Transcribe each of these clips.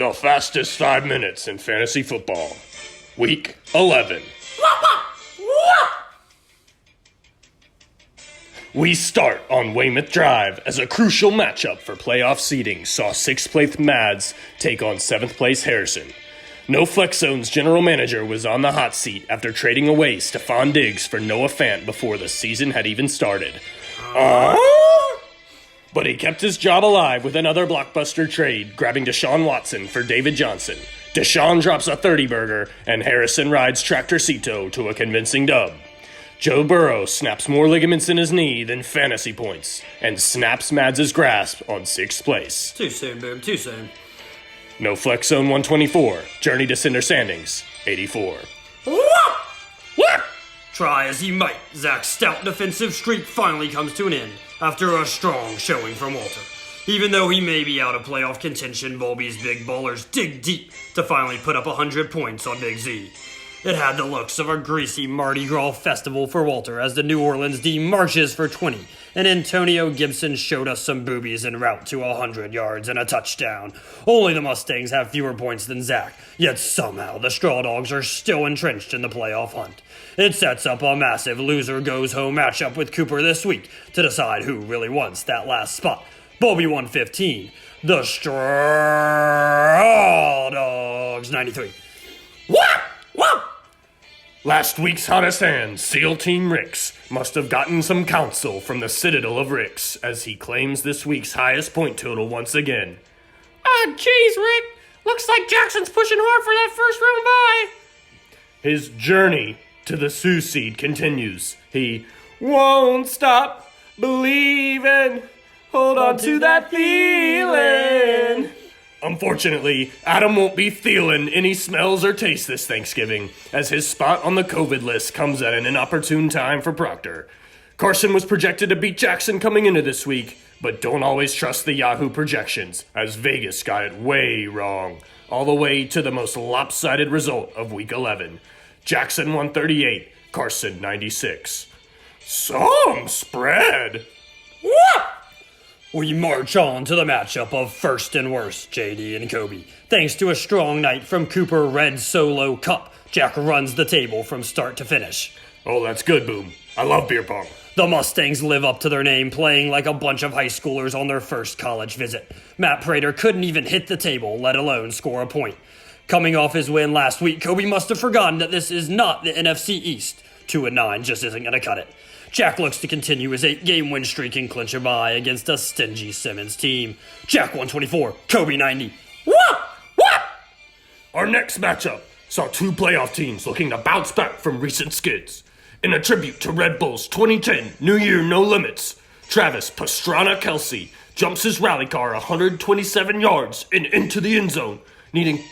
The fastest 5 minutes in fantasy football. Week 11. We start on Weymouth Drive as a crucial matchup for playoff seeding saw 6th place Mads take on 7th place Harrison. No Flex Zone's general manager was on the hot seat after trading away Stephon Diggs for Noah Fant before the season had even started. But he kept his job alive with another blockbuster trade, grabbing Deshaun Watson for David Johnson. Deshaun drops a 30-burger, and Harrison rides Tractorcito to a convincing dub. Joe Burrow snaps more ligaments in his knee than fantasy points, and snaps Mads' grasp on 6th place. Too soon, boom, too soon. No Flex Zone 124, Journey to Cinder Standings, 84. Try as he might, Zach's stout defensive streak finally comes to an end after a strong showing from Walter. Even though he may be out of playoff contention, Volby's big ballers dig deep to finally put up 100 points on Big Z. It had the looks of a greasy Mardi Gras festival for Walter as the New Orleans D marches for 20, and Antonio Gibson showed us some boobies en route to 100 yards and a touchdown. Only the Mustangs have fewer points than Zach, yet somehow the Straw Dogs are still entrenched in the playoff hunt. It sets up a massive loser-goes-home matchup with Cooper this week to decide who really wants that last spot. Bobby 115, the Straw Dogs 93. Last week's hottest hand, SEAL Team Ricks, must have gotten some counsel from the Citadel of Ricks as he claims this week's highest point total once again. Jeez, Rick. Looks like Jackson's pushing hard for that first round bye. His journey to the Sioux seed continues. He won't stop believing. Hold on to that feeling. Unfortunately, Adam won't be feeling any smells or tastes this Thanksgiving, as his spot on the COVID list comes at an inopportune time for Proctor. Carson was projected to beat Jackson coming into this week, but don't always trust the Yahoo projections, as Vegas got it way wrong, all the way to the most lopsided result of Week 11. Jackson 138, Carson 96. Some spread. We march on to the matchup of first and worst, JD and Kobe. Thanks to a strong night from Cooper Red Solo Cup, Jack runs the table from start to finish. Oh, that's good, Boom. I love beer pong. The Mustangs live up to their name, playing like a bunch of high schoolers on their first college visit. Matt Prater couldn't even hit the table, let alone score a point. Coming off his win last week, Kobe must have forgotten that this is not the NFC East. 2-9 just isn't going to cut it. Jack looks to continue his 8-game win streak and clinch a bye against a stingy Simmons team. Jack 124, Kobe 90. Our next matchup saw 2 playoff teams looking to bounce back from recent skids. In a tribute to Red Bull's 2010 New Year No Limits, Travis Pastrana Kelsey jumps his rally car 127 yards and into the end zone, needing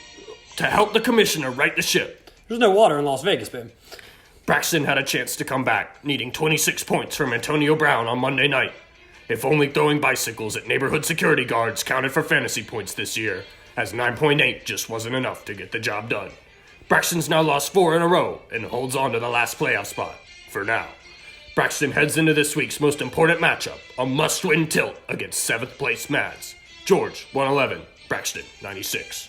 to help the commissioner right the ship. There's no water in Las Vegas, babe. Braxton had a chance to come back, needing 26 points from Antonio Brown on Monday night. If only throwing bicycles at neighborhood security guards counted for fantasy points this year, as 9.8 just wasn't enough to get the job done. Braxton's now lost 4 in a row and holds on to the last playoff spot, for now. Braxton heads into this week's most important matchup, a must-win tilt against 7th place Mads. George, 111, Braxton, 96.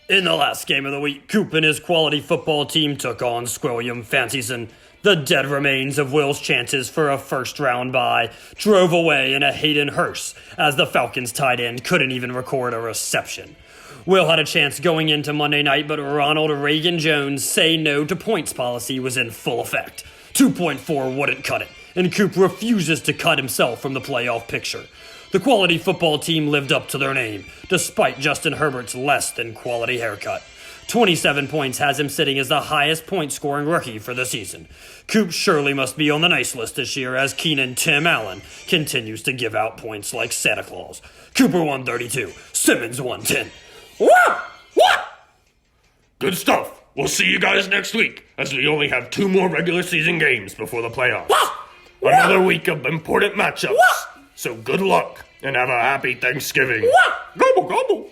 In the last game of the week, Coop and his quality football team took on Squilliam Fancyson. The dead remains of Will's chances for a first-round bye drove away in a Hayden hearse as the Falcons tight end couldn't even record a reception. Will had a chance going into Monday night, but Ronald Reagan Jones' say no to points policy was in full effect. 2.4 wouldn't cut it, and Coop refuses to cut himself from the playoff picture. The quality football team lived up to their name, despite Justin Herbert's less-than-quality haircut. 27 points has him sitting as the highest point-scoring rookie for the season. Coop surely must be on the nice list this year as Keenan Tim Allen continues to give out points like Santa Claus. Cooper 132, Simmons 110. Good stuff. We'll see you guys next week, as we only have 2 more regular season games before the playoffs. Another week of important matchups. So good luck, and have a happy Thanksgiving. Gobble, gobble.